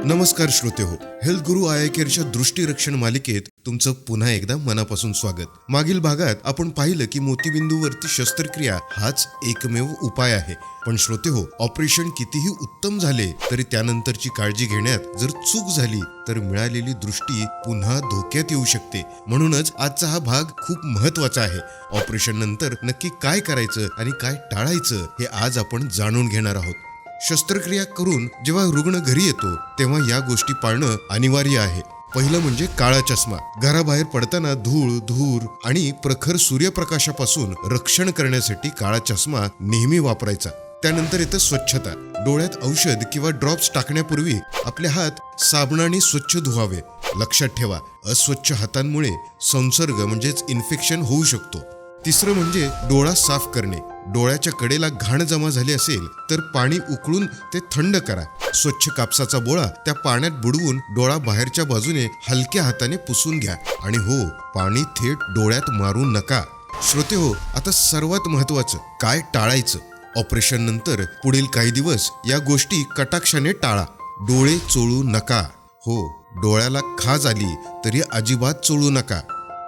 नमस्कार श्रोते हो, हेल्थ गुरु आय केअरच्या दृष्टीरक्षण मालिकेत तुमचं पुन्हा एकदा मनापासून स्वागत. मागील भागात आपण पाहिलं की मोतीबिंदूवरती शस्त्रक्रिया हाच एकमेव उपाय आहे. पण श्रोते हो, ऑपरेशन कितीही उत्तम झाले तरी त्यानंतरची काळजी घेण्यात जर चूक झाली तर मिळालेली दृष्टी पुन्हा धोक्यात येऊ शकते. म्हणूनच आजचा हा भाग खूप महत्वाचा आहे. ऑपरेशन नंतर नक्की काय करायचं आणि काय टाळायचं हे आज आपण जाणून घेणार आहोत. शस्त्रक्रिया करून जेव्हा रुग्ण घरी येतो तेव्हा या गोष्टी पाळणं अनिवार्य आहे. पहिलं म्हणजे काळा चष्मा. घराबाहेर पडताना धूर आणि प्रखर सूर्यप्रकाशापासून रक्षण करण्यासाठी काळा चष्मा नेहमी वापरायचा. त्यानंतर येतं स्वच्छता. डोळ्यात औषध किंवा ड्रॉप्स टाकण्यापूर्वी आपले हात साबणाने स्वच्छ धुवावे. लक्षात ठेवा, अस्वच्छ हातांमुळे संसर्ग म्हणजेच इन्फेक्शन होऊ शकतो. तिसरं म्हणजे डोळा साफ करणे. डोळ्याच्या कडेला घाण जमा झाली असेल तर पाणी उकळून ते थंड करा. स्वच्छ कापसाचा बोळा त्या पाण्यात बुडवून डोळा बाहेरच्या बाजूने हलक्या हाताने पुसून घ्या. आणि हो, पाणी थेट डोळ्यात मारू नका. श्रोते हो, आता सर्वात महत्वाचं, काय टाळायचं. ऑपरेशन नंतर पुढील काही दिवस या गोष्टी कटाक्षाने टाळा. डोळे चोळू नका. हो, डोळ्याला खाज आली तरी अजिबात चोळू नका.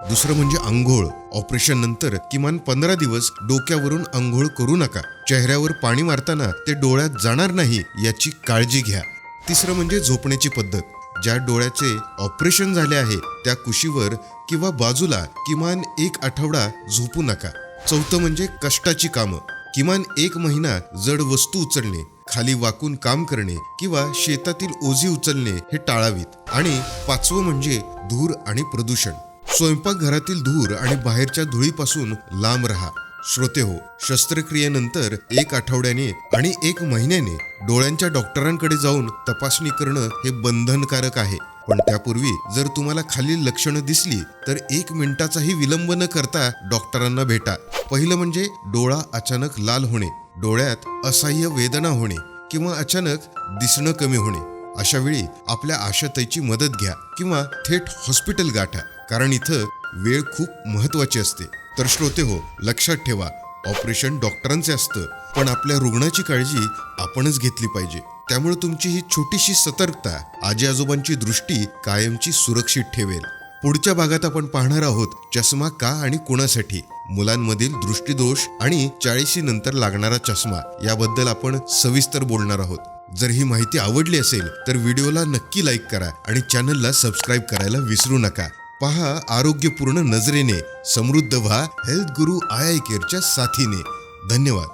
दुसरं म्हणजे अंघोळ. ऑपरेशन नंतर किमान 15 दिवस डोक्यावरून अंघोळ करू नका. चेहऱ्यावर पाणी मारताना ते डोळ्यात जाणार नाही याची काळजी घ्या. तिसरं म्हणजे झोपण्याची पद्धत. ज्या डोळ्याचे ऑपरेशन झाले आहे त्या कुशीवर किंवा बाजूला किमान 1 आठवडा झोपू नका. चौथं म्हणजे कष्टाची कामं. किमान 1 महिना जड वस्तू उचलणे, खाली वाकून काम करणे किंवा शेतातील ओझी उचलणे हे टाळावीत. आणि 5वं म्हणजे धूर आणि प्रदूषण. स्वयंपाकघरातील धूर आणि बाहेरच्या धुळीपासून लांब राहा. श्रोते हो, शस्त्रक्रियेनंतर 1 आठवड्याने आणि 1 महिन्याने डोळ्यांच्या डॉक्टरांकडे जाऊन तपासणी करणं हे बंधनकारक आहे. पण त्यापूर्वी जर तुम्हाला खालील लक्षणं दिसली तर 1 मिनिटाचाही विलंब न करता डॉक्टरांना भेटा. पहिलं म्हणजे डोळा अचानक लाल होणे, डोळ्यात असह्य वेदना होणे किंवा अचानक दिसणं कमी होणे. अशा वेळी आपल्या आशाताईची मदत घ्या किंवा थेट हॉस्पिटल गाठा, कारण इथं वेळ खूप महत्वाची असते. तर श्रोते हो, लक्षात ठेवा, ऑपरेशन डॉक्टरांचे असतं पण आपल्या रुग्णाची काळजी आपणच घेतली पाहिजे. त्यामुळे तुमची ही छोटीशी सतर्कता आजी आजोबांची दृष्टी कायमची सुरक्षित ठेवेल. पुढच्या भागात आपण पाहणार आहोत चष्मा का आणि कोणासाठी, मुलांमधील दृष्टीदोष आणि 40 नंतर लागणारा चष्मा याबद्दल आपण सविस्तर बोलणार आहोत. जर ही माहिती आवडली असेल तर व्हिडिओला नक्की लाईक करा आणि चॅनलला सबस्क्राईब करायला विसरू नका. पहा आरोग्यपूर्ण नजरेने, समृद्ध व्हा हेल्थ गुरु आय केअरच्या साथीने. धन्यवाद.